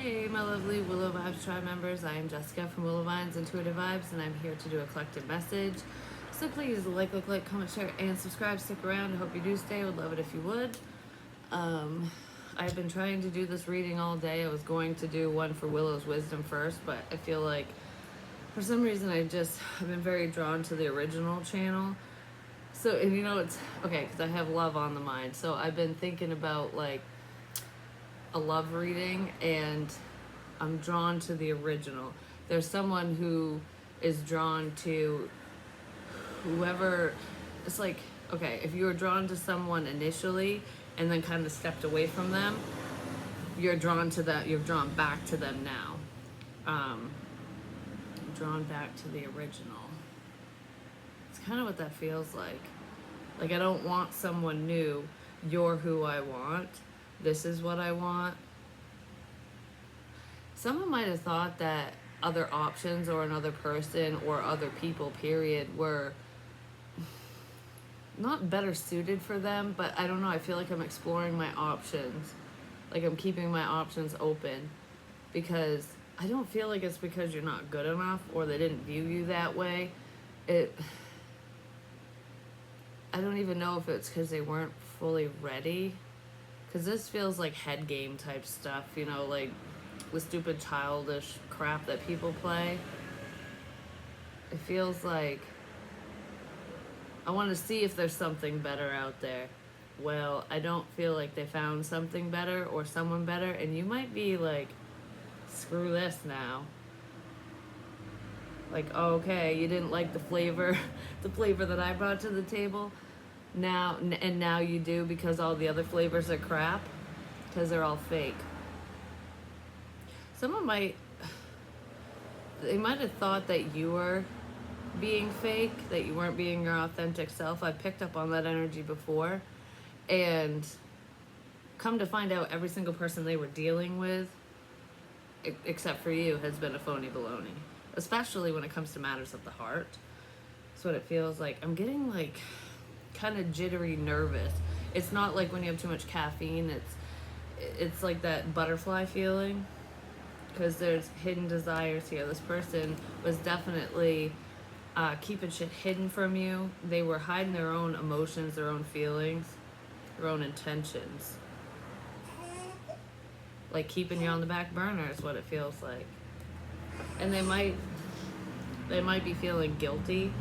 Hey, my lovely Willow Vibes Tribe members. I am Jessica from Willow Vines Intuitive Vibes, and I'm here to do a collective message. So please like, comment, share, and subscribe. Stick around. I hope you do stay. I would love it if you would. I've been trying to do this reading all day. I was going to do one for Willow's Wisdom first, but I feel like for some reason I've been very drawn to the original channel. So, and it's okay because I have love on the mind. So I've been thinking about like a love reading, and I'm drawn to the original. There's someone who is drawn to whoever. It's like, okay, if you were drawn to someone initially and then kind of stepped away from them, you're drawn to that. You're drawn back to them now. Drawn back to the original. It's kind of what that feels like. Like, I don't want someone new. You're who I want. This is what I want. Someone might have thought that other options or another person or other people, period, were not better suited for them, but I don't know. I feel like I'm exploring my options. Like, I'm keeping my options open because I don't feel like it's because you're not good enough or they didn't view you that way. I don't even know if it's because they weren't fully ready. Because this feels like head game type stuff, like the stupid childish crap that people play. It feels like I want to see if there's something better out there. Well, I don't feel like they found something better or someone better, and you might be like, screw this now. Like, okay, you didn't like the flavor that I brought to the table. Now you do because all the other flavors are crap, because they're all fake. Someone might have thought that you were being fake, that you weren't being your authentic self. I picked up on that energy before, and come to find out every single person they were dealing with, except for you, has been a phony baloney, especially when it comes to matters of the heart. That's what it feels like. I'm getting like kind of jittery, nervous. It's not like when you have too much caffeine. It's like that butterfly feeling, because there's hidden desires here. This person was definitely keeping shit hidden from you. They were hiding their own emotions, their own feelings, their own intentions. Like keeping you on the back burner is what it feels like. And they might be feeling guilty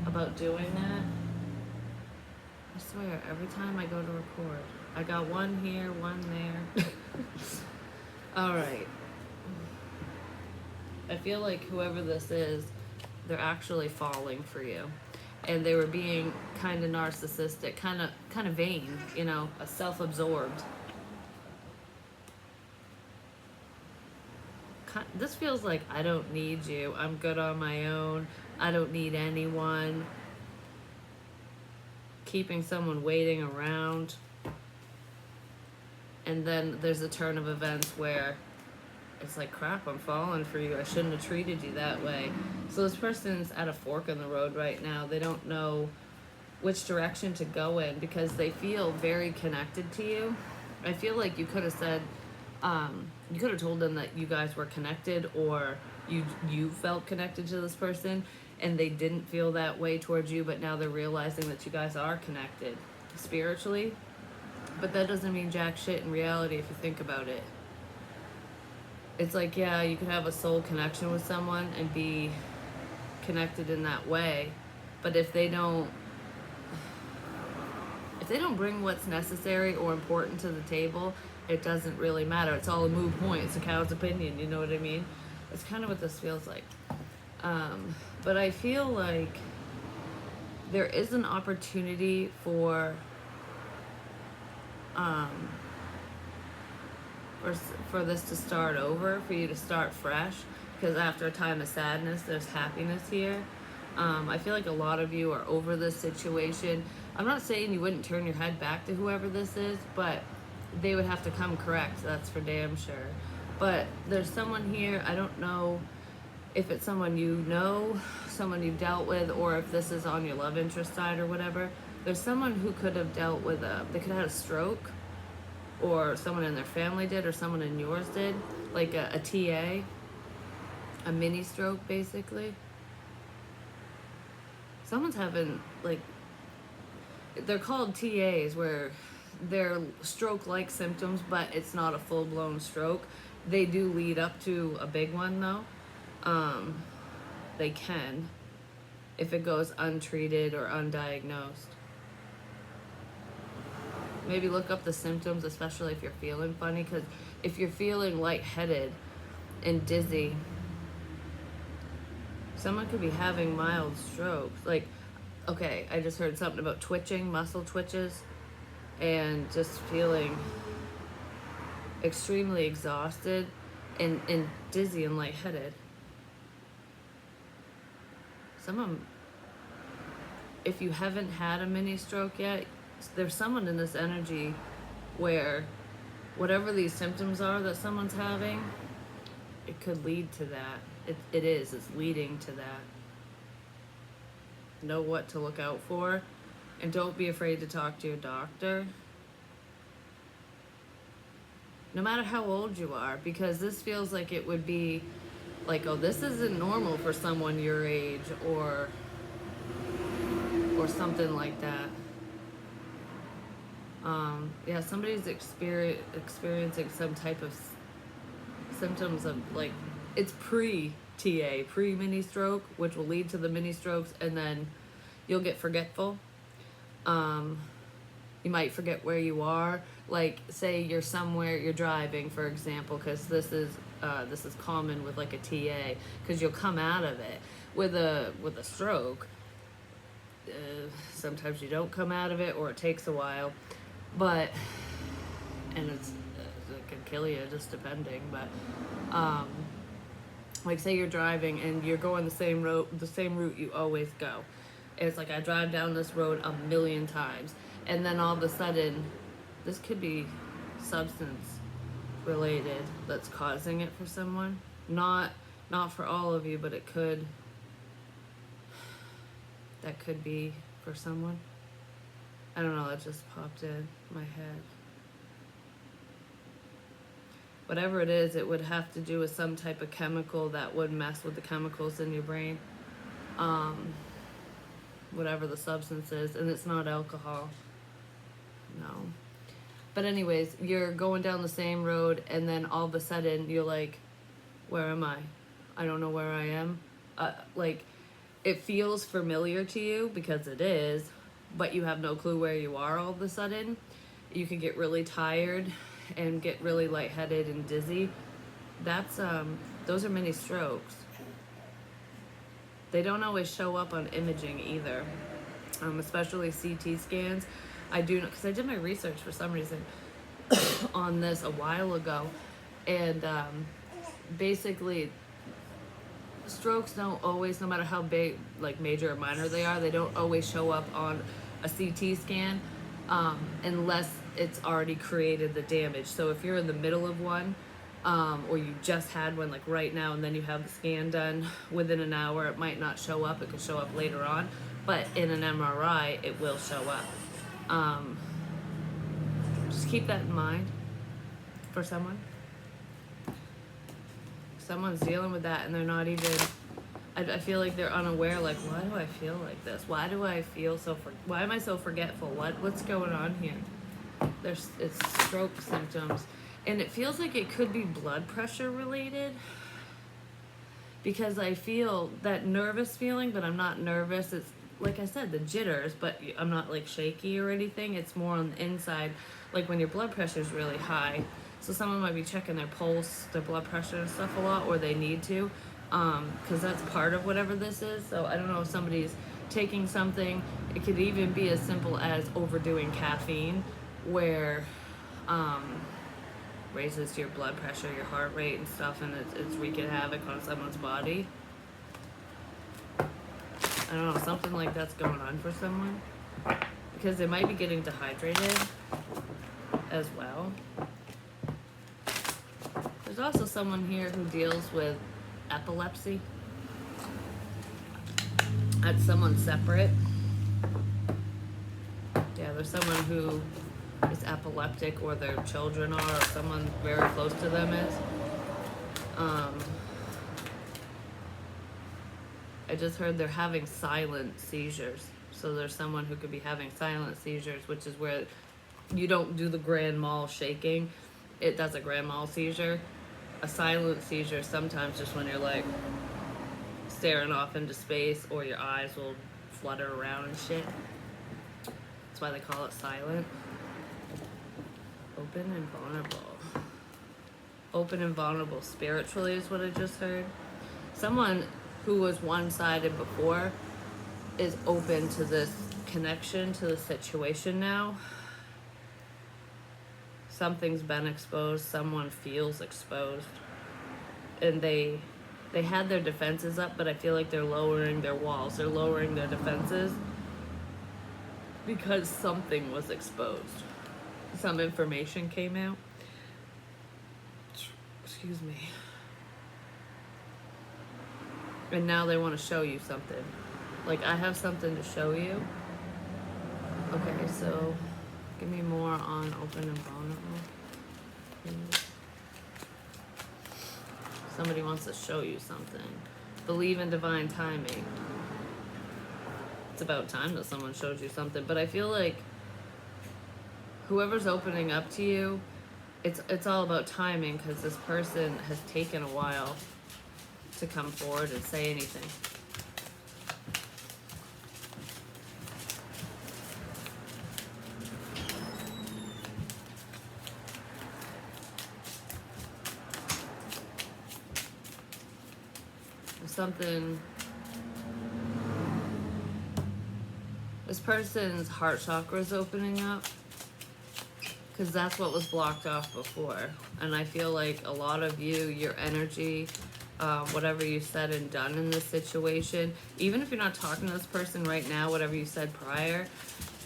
about doing that. I swear, every time I go to record, I got one here, one there. All right. I feel like whoever this is, they're actually falling for you. And they were being kind of narcissistic, kind of vain, a self-absorbed. This feels like, I don't need you. I'm good on my own. I don't need anyone. Keeping someone waiting around. And then there's a turn of events where it's like, crap, I'm falling for you. I shouldn't have treated you that way. So this person's at a fork in the road right now. They don't know which direction to go in because they feel very connected to you. I feel like you could have said, you could have told them that you guys were connected, or you felt connected to this person and they didn't feel that way towards you, but now they're realizing that you guys are connected spiritually. But that doesn't mean jack shit in reality if you think about it. It's like, yeah, you could have a soul connection with someone and be connected in that way, but if they don't bring what's necessary or important to the table, it doesn't really matter. It's all a moot point. It's a cow's opinion. You know what I mean? It's kind of what this feels like. But I feel like there is an opportunity for this to start over, for you to start fresh, because after a time of sadness, there's happiness here. I feel like a lot of you are over this situation. I'm not saying you wouldn't turn your head back to whoever this is, but they would have to come correct. That's for damn sure. But there's someone here. I don't know if it's someone you know, someone you've dealt with, or if this is on your love interest side or whatever. There's someone who could have dealt with they could have had a stroke, or someone in their family did, or someone in yours did, like a TA, a mini stroke basically. Someone's having, like, they're called TAs, where they're stroke-like symptoms, but it's not a full-blown stroke. They do lead up to a big one, though. They can, if it goes untreated or undiagnosed. Maybe look up the symptoms, especially if you're feeling funny, because if you're feeling lightheaded and dizzy, someone could be having mild strokes. Like, okay, I just heard something about twitching, muscle twitches, and just feeling extremely exhausted and dizzy and lightheaded. Someone, if you haven't had a mini stroke yet, there's someone in this energy where whatever these symptoms are that someone's having, it could lead to that. It's leading to that. Know what to look out for, and don't be afraid to talk to your doctor. No matter how old you are, because this feels like it would be like, oh, this isn't normal for someone your age, or something like that. Yeah, somebody's experiencing some type of symptoms of, like, it's pre-TA, pre-mini stroke, which will lead to the mini strokes, and then you'll get forgetful. You might forget where you are. Like, say you're somewhere, you're driving, for example, because this is common with, like, a TA, because you'll come out of it with a stroke. Sometimes you don't come out of it, or it takes a while, and it can kill you, just depending. But like, say you're driving and you're going the same route you always go. It's like, I drive down this road a million times, and then all of a sudden, this could be substance related that's causing it for someone. Not for all of you, but it could. That could be for someone. I don't know, that just popped in my head. Whatever it is, it would have to do with some type of chemical that would mess with the chemicals in your brain. Whatever the substance is, and it's not alcohol. No. But anyways, you're going down the same road, and then all of a sudden you're like, where am I? I don't know where I am. Like, it feels familiar to you, because it is, but you have no clue where you are all of a sudden. You can get really tired and get really lightheaded and dizzy. That's those are mini strokes. They don't always show up on imaging either, especially CT scans. I do know, because I did my research for some reason on this a while ago, and basically, strokes don't always, no matter how big, like major or minor they are, they don't always show up on a CT scan unless it's already created the damage. So if you're in the middle of one, or you just had one, like right now, and then you have the scan done within an hour, it might not show up. It could show up later on, but in an MRI, it will show up. Just keep that in mind for someone. Someone's dealing with that, and they're not even, I feel like they're unaware, like, why do I feel like this? Why do I feel why am I so forgetful? What's going on here? It's stroke symptoms. And it feels like it could be blood pressure related, because I feel that nervous feeling, but I'm not nervous. It's, like I said, the jitters, but I'm not, like, shaky or anything. It's more on the inside, like when your blood pressure is really high. So someone might be checking their pulse, their blood pressure and stuff a lot, or they need to, because that's part of whatever this is. So I don't know if somebody's taking something. It could even be as simple as overdoing caffeine, where raises your blood pressure, your heart rate and stuff, and it's wreaking havoc on someone's body. I don't know, something like that's going on for someone, because they might be getting dehydrated as well. There's also someone here who deals with epilepsy. That's someone separate. Yeah, there's someone who is epileptic, or their children are, or someone very close to them is. I just heard they're having silent seizures. So there's someone who could be having silent seizures, which is where you don't do the grand mal shaking. It does a grand mal seizure. A silent seizure sometimes just when you're like staring off into space, or your eyes will flutter around and shit. That's why they call it silent. Open and vulnerable. Open and vulnerable spiritually is what I just heard. Someone who was one-sided before is open to this connection, to the situation now. Something's been exposed, someone feels exposed, and they had their defenses up, but I feel like they're lowering their walls, they're lowering their defenses because something was exposed. Some information came out. Excuse me. And now they want to show you something. Like, I have something to show you. Okay, so give me more on open and vulnerable. Somebody wants to show you something. Believe in divine timing. It's about time that someone shows you something. But I feel like whoever's opening up to you, it's all about timing, because this person has taken a while to come forward and say anything. Something, this person's heart chakra is opening up, because that's what was blocked off before. And I feel like a lot of you, your energy, whatever you said and done in this situation, even if you're not talking to this person right now, whatever you said prior,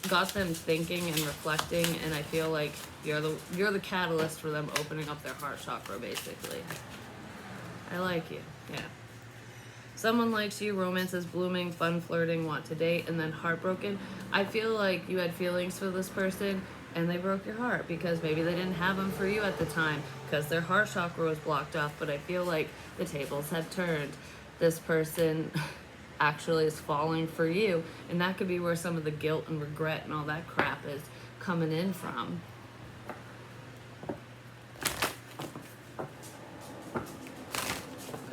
got them thinking and reflecting. And I feel like you're the catalyst for them opening up their heart chakra, basically. I like you, yeah. Someone likes you, romance is blooming, fun flirting, want to date, and then heartbroken. I feel like you had feelings for this person and they broke your heart because maybe they didn't have them for you at the time because their heart chakra was blocked off. But I feel like the tables have turned. This person actually is falling for you, and that could be where some of the guilt and regret and all that crap is coming in from.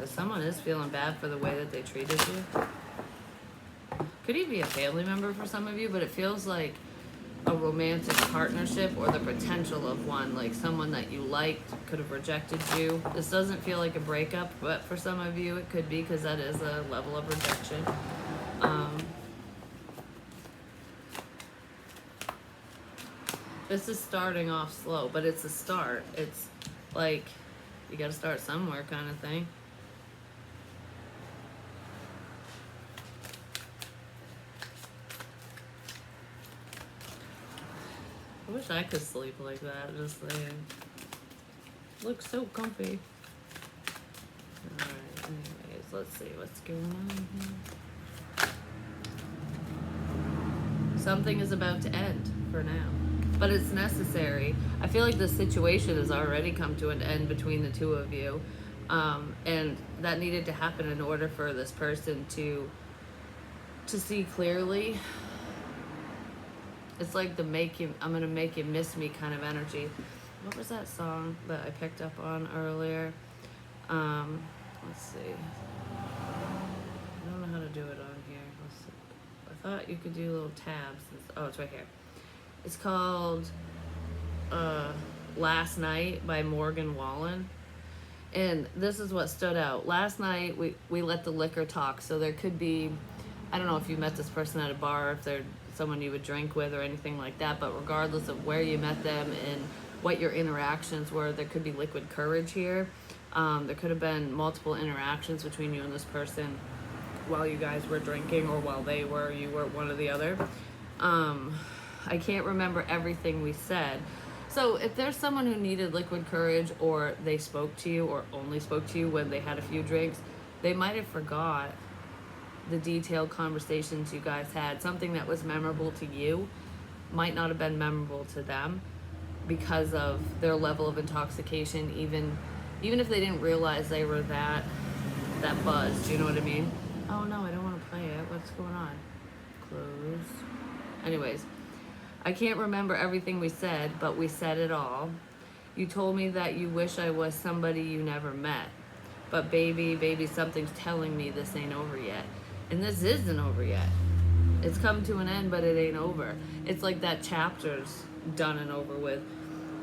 Someone is feeling bad for the way that they treated you. Could even be a family member for some of you, but it feels like a romantic partnership or the potential of one, like someone that you liked could have rejected you. This doesn't feel like a breakup, but for some of you it could be, because that is a level of rejection. This is starting off slow, but it's a start. It's like you gotta start somewhere kind of thing. I wish I could sleep like that, just saying. Looks so comfy. Alright, anyways, let's see what's going on here. Something is about to end for now, but it's necessary. I feel like the situation has already come to an end between the two of you, and that needed to happen in order for this person to see clearly. It's like the I'm gonna make you miss me kind of energy. What was that song that I picked up on earlier? Let's see. I don't know how to do it on here. I thought you could do little tabs. Oh, it's right here. It's called Last Night by Morgan Wallen. And this is what stood out. Last night, we let the liquor talk. So there could be, I don't know if you met this person at a bar, if they're someone you would drink with or anything like that, but regardless of where you met them and what your interactions were, there could be liquid courage here. There could have been multiple interactions between you and this person while you guys were drinking, or while you were one or the other. I can't remember everything we said. So if there's someone who needed liquid courage, or they spoke to you or only spoke to you when they had a few drinks, they might have forgot the detailed conversations you guys had. Something that was memorable to you might not have been memorable to them. because of their level of intoxication, even if they didn't realize they were that buzzed. Do you know what I mean? Oh no, I don't want to play it. What's going on? Close. Anyways, I can't remember everything we said, but we said it all. You told me that you wish I was somebody you never met. But baby, something's telling me this ain't over yet. And this isn't over yet. It's come to an end, but it ain't over. It's like that chapter's done and over with.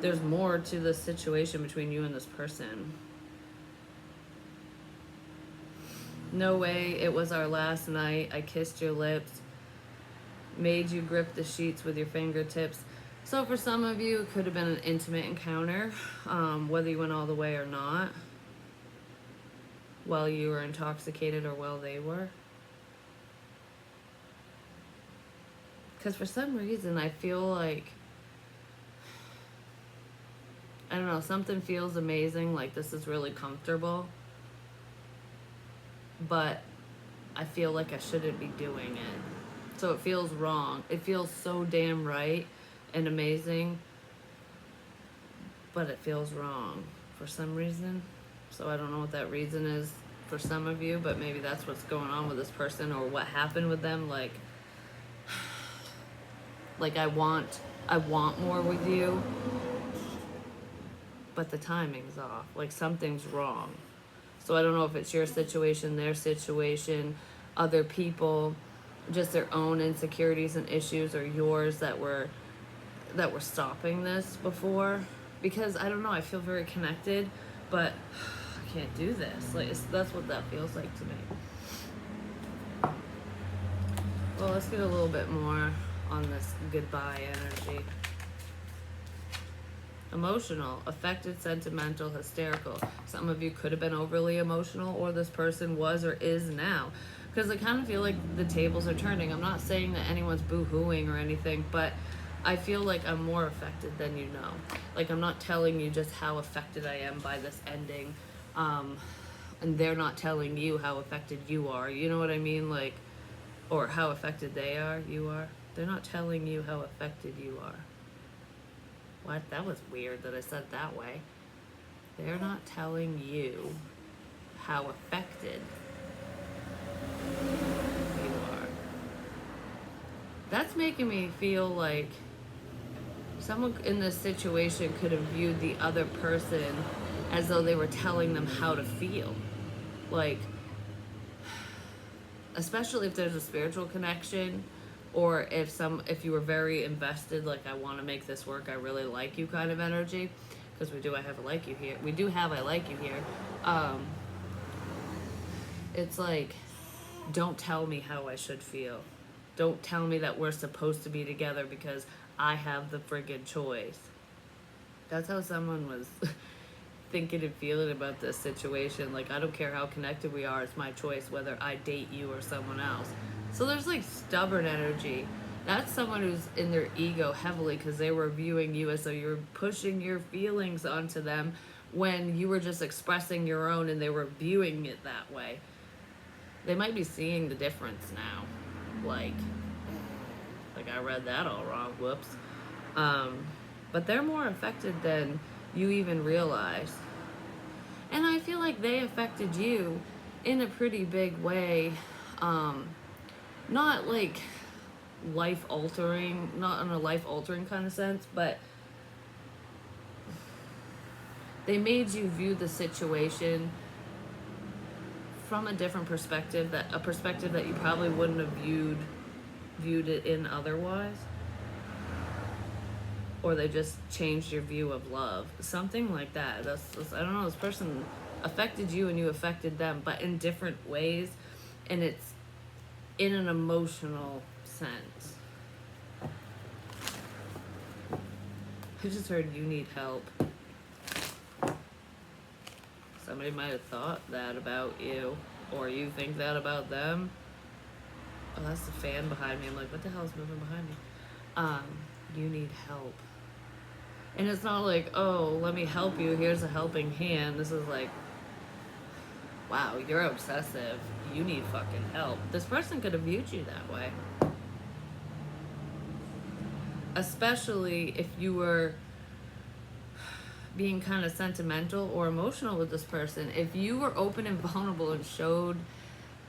There's more to the situation between you and this person. No way, it was our last night. I kissed your lips, made you grip the sheets with your fingertips. So for some of you, it could have been an intimate encounter, whether you went all the way or not, while you were intoxicated or while they were. Because for some reason, I feel like, I don't know, something feels amazing, like this is really comfortable, but I feel like I shouldn't be doing it. So it feels wrong. It feels so damn right and amazing, but it feels wrong for some reason. So I don't know what that reason is for some of you, but maybe that's what's going on with this person or what happened with them. Like I want more with you, but the timing's off. Like something's wrong. So I don't know if it's your situation, their situation, other people, just their own insecurities and issues, or yours that were stopping this before. Because I don't know, I feel very connected, but I can't do this. Like that's what that feels like to me. Well, let's get a little bit more on this goodbye energy. Emotional, affected, sentimental, hysterical. Some of you could have been overly emotional, or this person was or is now. Because I kind of feel like the tables are turning. I'm not saying that anyone's boo-hooing or anything, but I feel like I'm more affected than you know. Like I'm not telling you just how affected I am by this ending, and they're not telling you how affected you are. You know what I mean? Like, or how affected they are, you are. They're not telling you how affected you are. What? That was weird that I said it that way. They're not telling you how affected you are. That's making me feel like someone in this situation could have viewed the other person as though they were telling them how to feel. Like, especially if there's a spiritual connection, or if you were very invested, like I want to make this work, I really like you kind of energy, because we do have I like you here. It's like, don't tell me how I should feel. Don't tell me that we're supposed to be together because I have the friggin' choice. That's how someone was thinking and feeling about this situation. Like, I don't care how connected we are, it's my choice whether I date you or someone else. So there's like stubborn energy. That's someone who's in their ego heavily because they were viewing you as though you're pushing your feelings onto them when you were just expressing your own, and they were viewing it that way. They might be seeing the difference now. Like I read that all wrong, whoops. But they're more affected than you even realize. And I feel like they affected you in a pretty big way. Not like life-altering, not in a life-altering kind of sense, but they made you view the situation from a different perspective, a perspective that you probably wouldn't have viewed it in otherwise. Or they just changed your view of love. Something like that. That's I don't know, this person affected you and you affected them, but in different ways, and it's in an emotional sense. I just heard you need help. Somebody might have thought that about you, or you think that about them. Oh, that's the fan behind me. I'm like, what the hell is moving behind me? You need help. And it's not like, oh, let me help you, here's a helping hand. This is like, wow, you're obsessive. You need fucking help. This person could have viewed you that way. Especially if you were being kind of sentimental or emotional with this person. If you were open and vulnerable and showed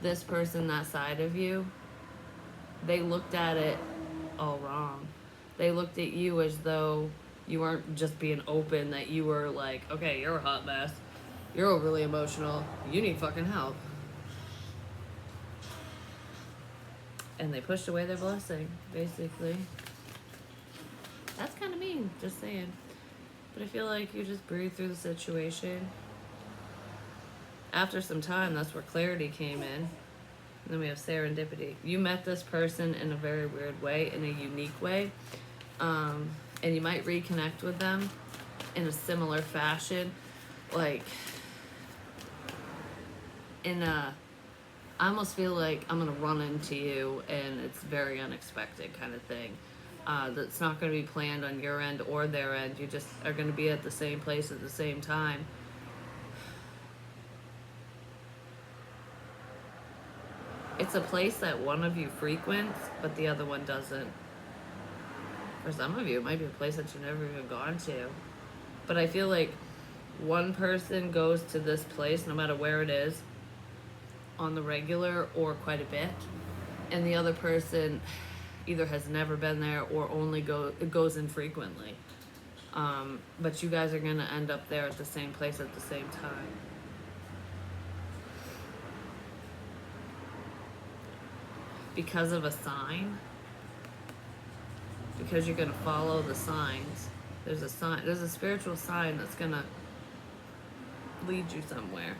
this person that side of you, they looked at it all wrong. They looked at you as though you weren't just being open, that you were like, okay, you're a hot mess. You're overly emotional. You need fucking help. And they pushed away their blessing, basically. That's kind of mean, just saying. But I feel like you just breathe through the situation. After some time, that's where clarity came in. And then we have serendipity. You met this person in a very weird way, in a unique way. And you might reconnect with them in a similar fashion. Like, I almost feel like I'm going to run into you and it's very unexpected kind of thing. That's not going to be planned on your end or their end. You just are going to be at the same place at the same time. It's a place that one of you frequents, but the other one doesn't. For some of you, it might be a place that you've never even gone to. But I feel like one person goes to this place, no matter where it is, on the regular or quite a bit. And the other person either has never been there or only goes infrequently. But you guys are going to end up there at the same place at the same time. Because of a sign. Because you're going to follow the signs. There's a sign. There's a spiritual sign that's going to lead you somewhere.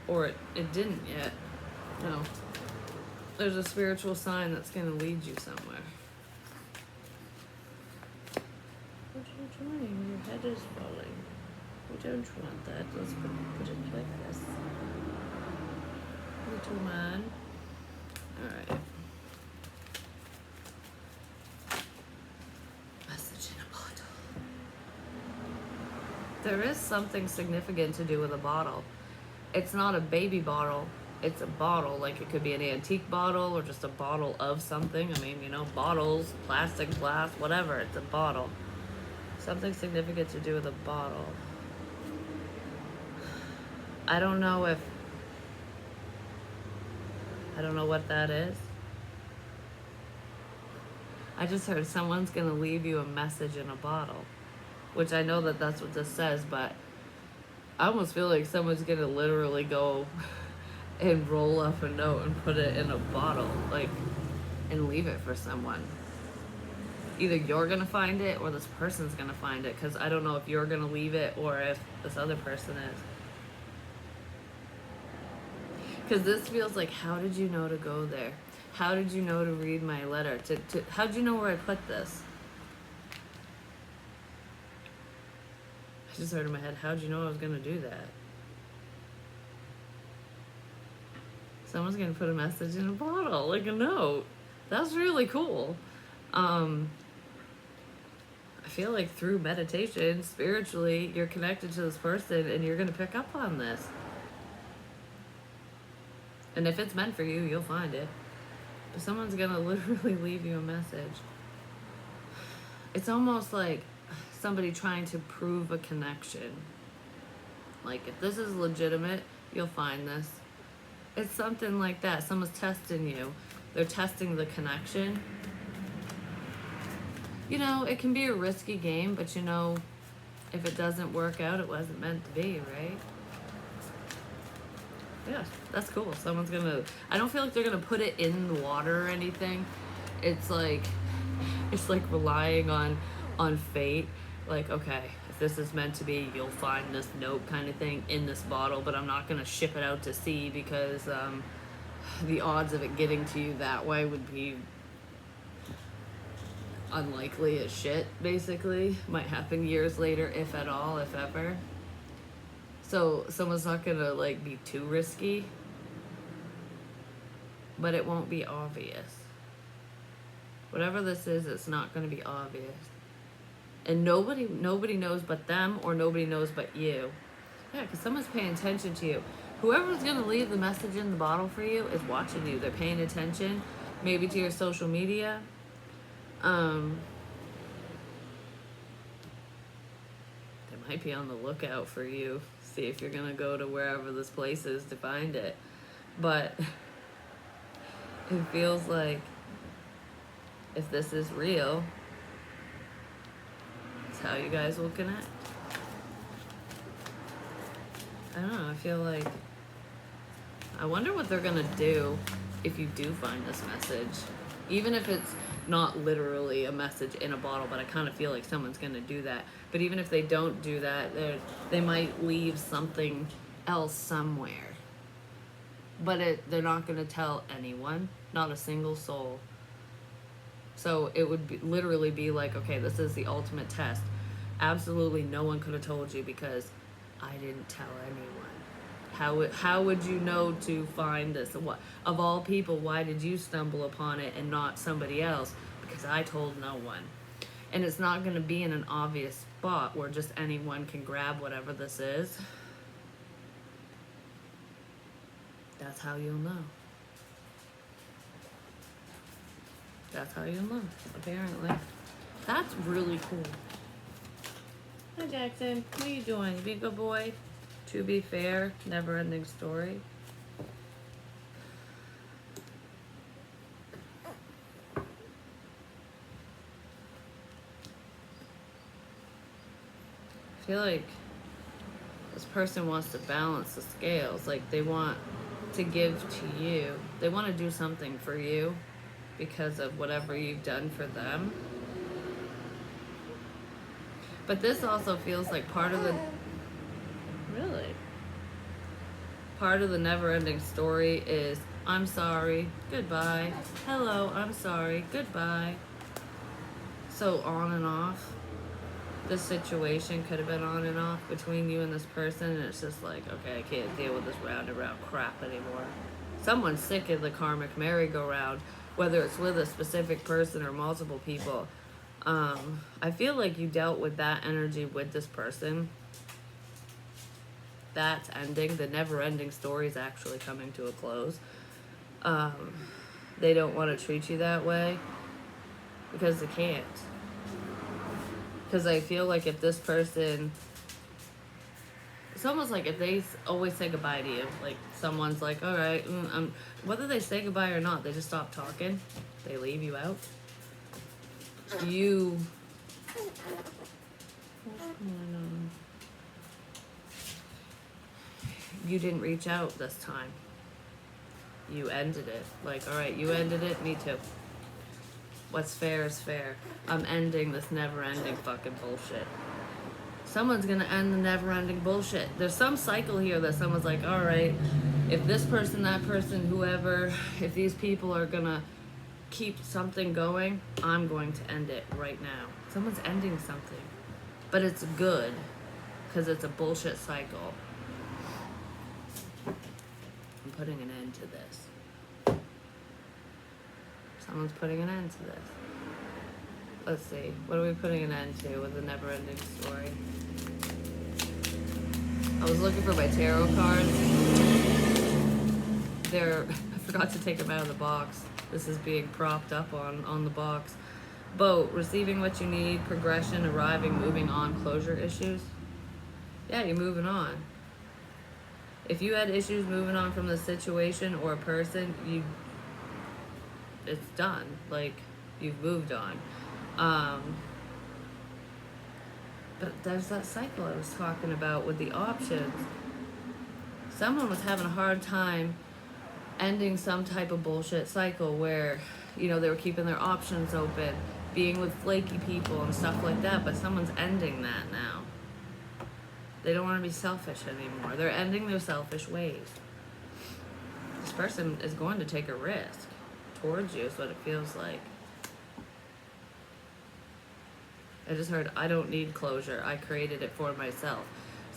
Or it didn't yet. No. There's a spiritual sign that's going to lead you somewhere. What are you doing? Your head is falling. We don't want that. Let's put it like this. Little man. Alright. Message in a bottle. There is something significant to do with a bottle. It's not a baby bottle. It's a bottle. Like, it could be an antique bottle or just a bottle of something. I mean, you know, bottles, plastic, glass, whatever. It's a bottle. Something significant to do with a bottle. I don't know what that is. I just heard someone's going to leave you a message in a bottle. Which I know that that's what this says, but I almost feel like someone's going to literally go and roll up a note and put it in a bottle, like, and leave it for someone. Either you're going to find it or this person's going to find it, because I don't know if you're going to leave it or if this other person is. Because this feels like, how did you know to go there? How did you know to read my letter? How did you know where I put this? I just heard in my head, how'd you know I was going to do that? Someone's going to put a message in a bottle, like a note. That's really cool. I feel like through meditation, spiritually, you're connected to this person and you're going to pick up on this. And if it's meant for you, you'll find it. But someone's going to literally leave you a message. It's almost like somebody trying to prove a connection. Like, if this is legitimate, you'll find this. It's something like that. Someone's testing you. They're testing the connection. You know, it can be a risky game, but you know, if it doesn't work out, it wasn't meant to be, right? Yeah, that's cool. Someone's gonna... I don't feel like they're gonna put it in the water or anything. It's like relying on fate. Like, okay, if this is meant to be, you'll find this note kind of thing in this bottle, but I'm not gonna ship it out to sea because the odds of it getting to you that way would be unlikely as shit, basically. Might happen years later, if at all, if ever. So someone's not gonna, like, be too risky, but it won't be obvious. Whatever this is, it's not gonna be obvious. And nobody knows but them, or nobody knows but you. Yeah, because someone's paying attention to you. Whoever's going to leave the message in the bottle for you is watching you. They're paying attention, maybe to your social media. They might be on the lookout for you. See if you're gonna go to wherever this place is to find it. But it feels like if this is real, it's how you guys will connect. I don't know, I feel like, I wonder what they're gonna do if you do find this message. Even if it's not literally a message in a bottle, but I kind of feel like someone's gonna do that. But even if they don't do that, they might leave something else somewhere. But they're not gonna tell anyone, not a single soul. So it would literally be like, okay, this is the ultimate test. Absolutely no one could have told you because I didn't tell anyone. How would you know to find this? What, of all people, why did you stumble upon it and not somebody else? Because I told no one. And it's not going to be in an obvious spot where just anyone can grab whatever this is. That's how you'll know. That's how you'll know, apparently. That's really cool. Hi, Jackson. What are you doing? You being a good boy? To be fair, never ending story. I feel like this person wants to balance the scales. Like they want to give to you. They want to do something for you because of whatever you've done for them. But this also feels like part of the... Really? Part of the never-ending story is, I'm sorry, goodbye. Hello, I'm sorry, goodbye. So on and off. This situation could have been on and off between you and this person, and it's just like, okay, I can't deal with this round and round crap anymore. Someone's sick of the karmic merry-go-round, whether it's with a specific person or multiple people. I feel like you dealt with that energy with this person. That's ending. The never-ending story is actually coming to a close. They don't want to treat you that way because they can't. Because I feel like if this person... It's almost like if they always say goodbye to you. Like, someone's like, all right, whether they say goodbye or not, they just stop talking. They leave you out. You... You didn't reach out this time. You ended it. Like, all right, you ended it, me too. What's fair is fair. I'm ending this never-ending fucking bullshit. Someone's gonna end the never-ending bullshit. There's some cycle here that someone's like, all right, if this person, that person, whoever, if these people are gonna keep something going, I'm going to end it right now. Someone's ending something. But it's good, because it's a bullshit cycle. I'm putting an end to this. Someone's putting an end to this. Let's see. What are we putting an end to with the never-ending story? I was looking for my tarot cards. I forgot to take them out of the box. This is being propped up on the box. Boat, receiving what you need, progression, arriving, moving on, closure issues. Yeah, you're moving on. If you had issues moving on from the situation or a person, it's done. Like, you've moved on. But there's that cycle I was talking about with the options. Someone was having a hard time ending some type of bullshit cycle where, they were keeping their options open, being with flaky people and stuff like that, but someone's ending that now. They don't want to be selfish anymore. They're ending their selfish ways. This person is going to take a risk towards you is what it feels like. I just heard, I don't need closure. I created it for myself.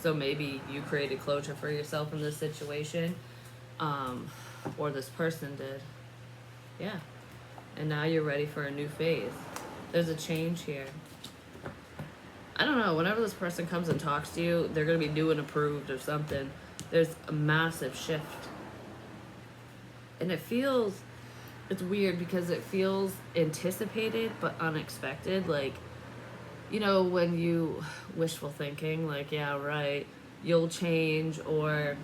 So maybe you created closure for yourself in this situation, or this person did. Yeah. And now you're ready for a new phase. There's a change here. I don't know, whenever this person comes and talks to you, they're going to be new and approved or something. There's a massive shift. And it's weird because it feels anticipated but unexpected. Like, you know, when you wishful thinking, like, yeah, right, you'll change, or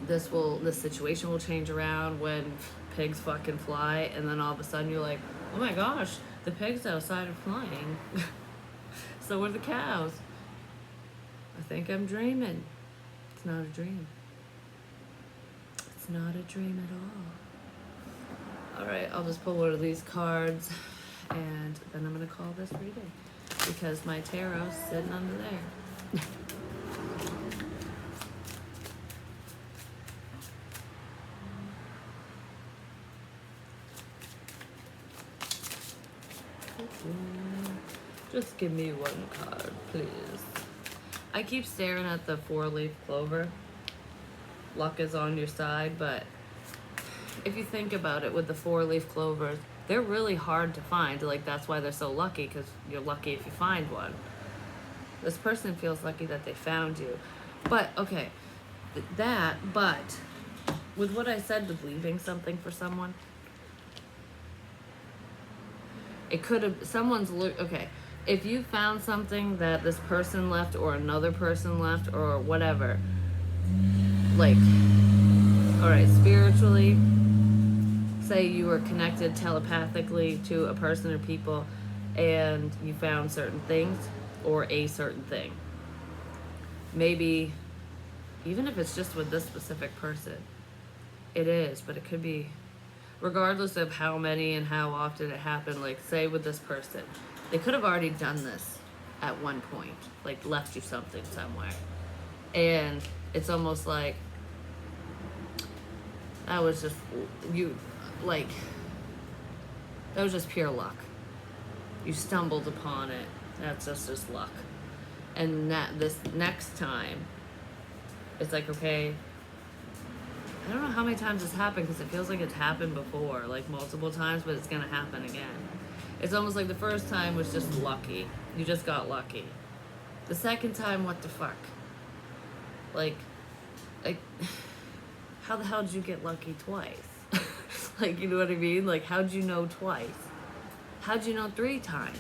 this situation will change around when pigs fucking fly, and then all of a sudden you're like, oh my gosh, the pigs outside are flying. So are the cows. I think I'm dreaming. It's not a dream. It's not a dream at all. All right, I'll just pull one of these cards, and then I'm gonna call this reading because my tarot's sitting under there. Just give me one card, please. I keep staring at the 4-leaf clover. Luck is on your side, but if you think about it, with the 4-leaf clovers, they're really hard to find. Like, that's why they're so lucky, because you're lucky if you find one. This person feels lucky that they found you. But, okay, but with what I said with leaving something for someone, it could have, okay, if you found something that this person left or another person left or whatever, like, all right, spiritually, say you were connected telepathically to a person or people and you found certain things or a certain thing. Maybe, even if it's just with this specific person, it is, but it could be, regardless of how many and how often it happened, like, say with this person, they could have already done this at one point, like left you something somewhere. And it's almost like that was just, that was just pure luck. You stumbled upon it. That's just luck. And this next time, it's like, okay, I don't know how many times this happened, because it feels like it's happened before, like multiple times, but it's gonna happen again. It's almost like the first time was just lucky. You just got lucky. The second time, what the fuck? Like, how the hell did you get lucky twice? Like, you know what I mean? Like, how'd you know twice? How'd you know 3 times?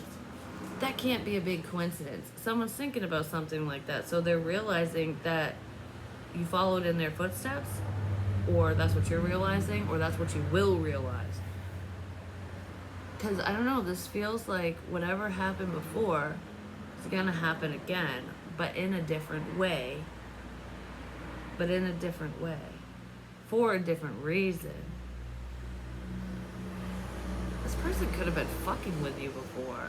That can't be a big coincidence. Someone's thinking about something like that, so they're realizing that you followed in their footsteps, or that's what you're realizing, or that's what you will realize. Because, I don't know, this feels like whatever happened before is gonna happen again, but in a different way. For a different reason. This person could have been fucking with you before.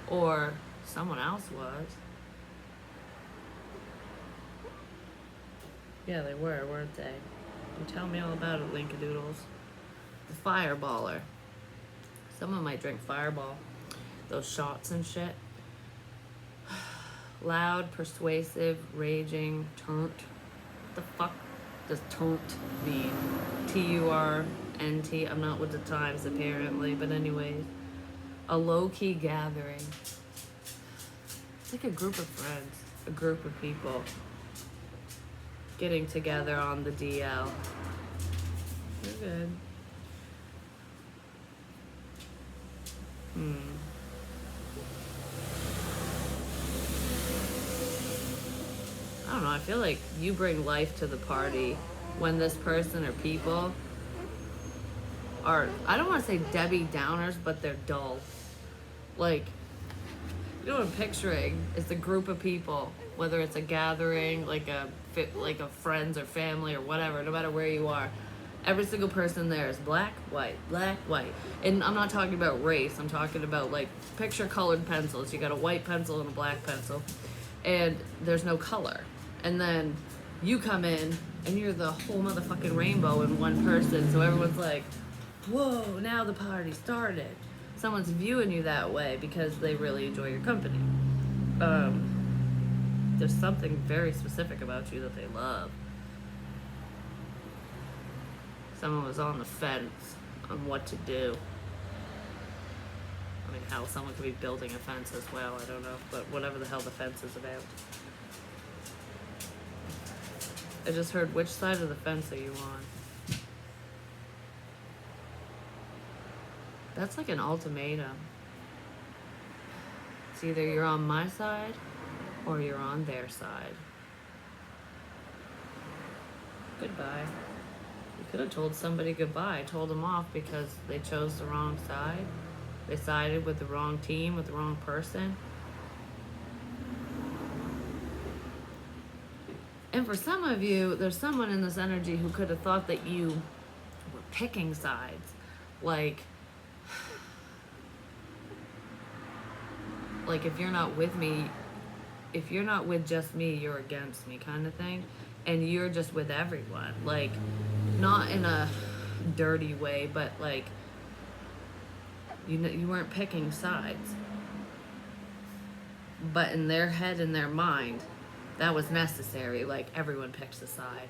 Or someone else was. Yeah, they were, weren't they? You tell me all about it, Linkadoodles. The fireballer. Someone might drink Fireball. Those shots and shit. Loud, persuasive, raging, turnt. What the fuck does turnt mean? T-U-R-N-T. I'm not with the times, apparently. But anyways. A low-key gathering. It's like a group of friends. A group of people. Getting together on the DL. You're good. I don't know, I feel like you bring life to the party when this person or people are, I don't want to say Debbie Downers, but they're dull. Like, you know what I'm picturing is a group of people, whether it's a gathering, like a friends or family or whatever, no matter where you are. Every single person there is black, white, black, white. And I'm not talking about race. I'm talking about, like, picture colored pencils. You got a white pencil and a black pencil. And there's no color. And then you come in and you're the whole motherfucking rainbow in one person. So everyone's like, whoa, now the party started. Someone's viewing you that way because they really enjoy your company. There's something very specific about you that they love. Someone was on the fence on what to do. I mean, hell, someone could be building a fence as well, I don't know. But whatever the hell the fence is about. I just heard, which side of the fence are you on? That's like an ultimatum. It's either you're on my side or you're on their side. Goodbye. You could have told somebody goodbye, told them off because they chose the wrong side. They sided with the wrong team, with the wrong person. And for some of you, there's someone in this energy who could have thought that you were picking sides. Like if you're not with me, if you're not with just me, you're against me kind of thing. And you're just with everyone. Like, not in a dirty way, but like, you weren't picking sides. But in their head, in their mind, that was necessary. Like, everyone picks a side.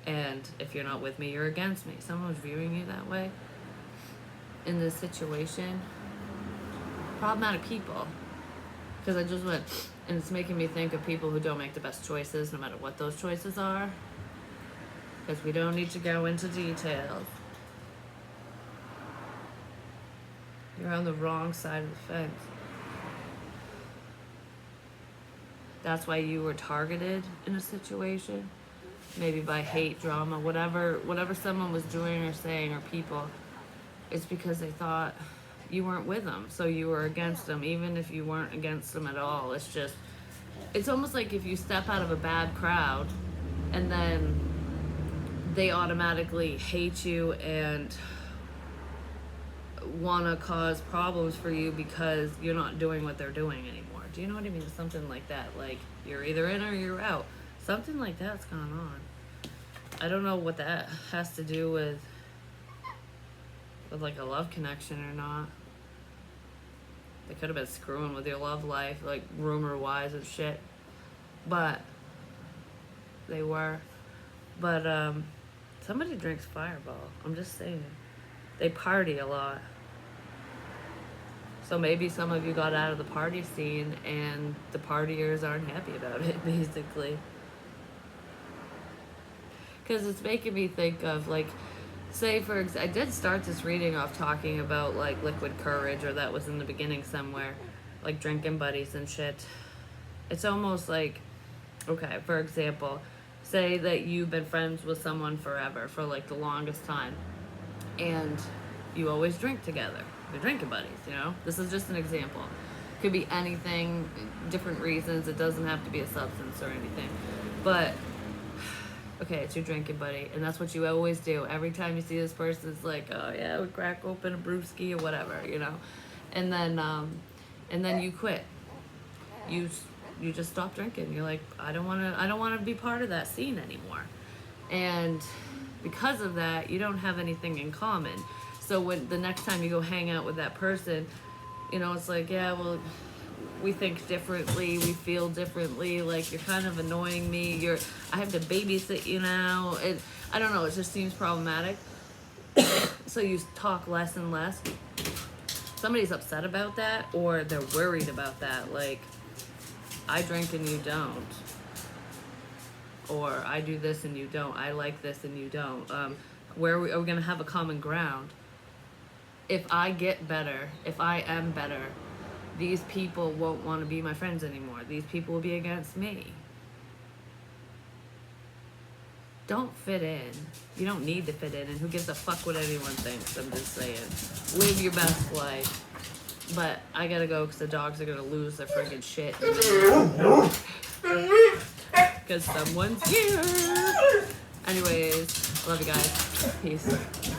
And if you're not with me, you're against me. Someone's viewing you that way in this situation. Problematic people. Because I just went, and it's making me think of people who don't make the best choices, no matter what those choices are. Because we don't need to go into details. You're on the wrong side of the fence. That's why you were targeted in a situation. Maybe by hate, drama, whatever someone was doing or saying, or people. It's because they thought you weren't with them, so you were against them, even if you weren't against them at all. It's just, it's almost like if you step out of a bad crowd and then they automatically hate you and want to cause problems for you because you're not doing what they're doing anymore. Do you know what I mean? Something like that. Like, you're either in or you're out. Something like that's going on. I don't know what that has to do with like a love connection or not. They could have been screwing with your love life, like rumor-wise and shit. But they were. But somebody drinks Fireball. I'm just saying. They party a lot. So maybe some of you got out of the party scene and the partiers aren't happy about it, basically. Because it's making me think of, like, say for I did start this reading off talking about like liquid courage, or that was in the beginning somewhere, like drinking buddies and shit. It's almost like, okay, for example, say that you've been friends with someone forever, for like the longest time, and you always drink together. You're drinking buddies, you know? This is just an example. Could be anything, different reasons. It doesn't have to be a substance or anything. But okay, it's your drinking buddy, and that's what you always do. Every time you see this person, it's like, oh yeah, we crack open a brewski or whatever, you know. And then you quit. You just stop drinking. You're like, I don't want to be part of that scene anymore. And because of that, you don't have anything in common. So when the next time you go hang out with that person, you know, it's like, yeah, well, we think differently, we feel differently, like, you're kind of annoying me, I have to babysit you now, I don't know, it just seems problematic. So you talk less and less. Somebody's upset about that, or they're worried about that, like, I drink and you don't, or I do this and you don't, I like this and you don't. Where are we gonna have a common ground? If I get better, if I am better, these people won't want to be my friends anymore. These people will be against me. Don't fit in. You don't need to fit in, and who gives a fuck what anyone thinks? I'm just saying. Live your best life. But I gotta go because the dogs are gonna lose their friggin' shit. Because someone's here. Anyways, love you guys. Peace.